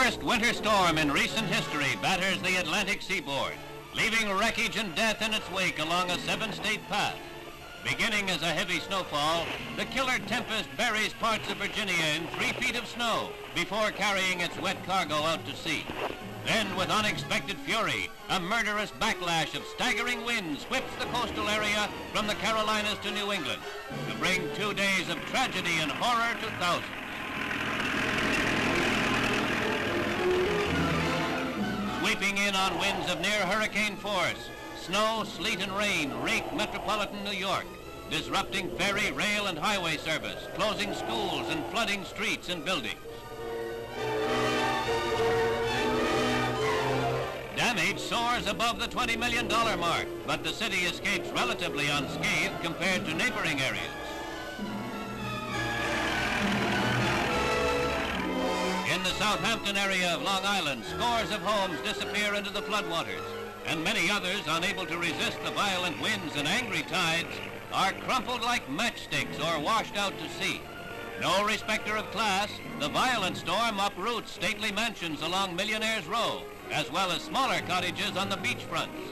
worst winter storm in recent history batters the Atlantic seaboard, leaving wreckage and death in its wake along a 7-state path. Beginning as a heavy snowfall, the killer tempest buries parts of Virginia in 3 feet of snow before carrying its wet cargo out to sea. Then, with unexpected fury, a murderous backlash of staggering winds whips the coastal area from the Carolinas to New England to bring 2 days of tragedy and horror to thousands. Sweeping in on winds of near hurricane force, snow, sleet, and rain rake metropolitan New York, disrupting ferry, rail, and highway service, closing schools and flooding streets and buildings. Damage soars above the $20 million mark, but the city escapes relatively unscathed compared to neighboring areas. In the Southampton area of Long Island, scores of homes disappear into the floodwaters, and many others, unable to resist the violent winds and angry tides, are crumpled like matchsticks or washed out to sea. No respecter of class, the violent storm uproots stately mansions along Millionaire's Row, as well as smaller cottages on the beachfronts.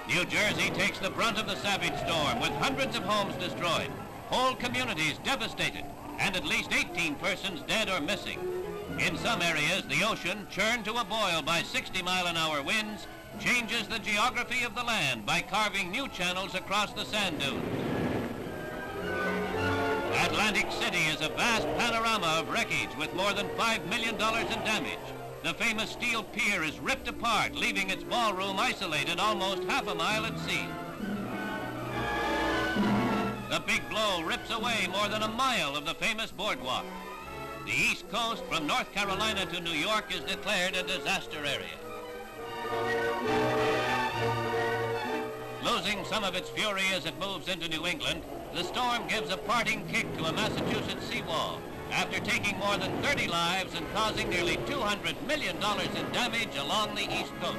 New Jersey takes the brunt of the savage storm, with hundreds of homes destroyed, whole communities devastated, and at least 18 persons dead or missing. In some areas, the ocean, churned to a boil by 60-mile-an-hour winds, changes the geography of the land by carving new channels across the sand dunes. Atlantic City is a vast panorama of wreckage with more than $5 million in damage. The famous steel pier is ripped apart, leaving its ballroom isolated almost half a mile at sea. The big blow rips away more than a mile of the famous boardwalk. The East Coast from North Carolina to New York is declared a disaster area. Losing some of its fury as it moves into New England, the storm gives a parting kick to a Massachusetts seawall after taking more than 30 lives and causing nearly $200 million in damage along the East Coast.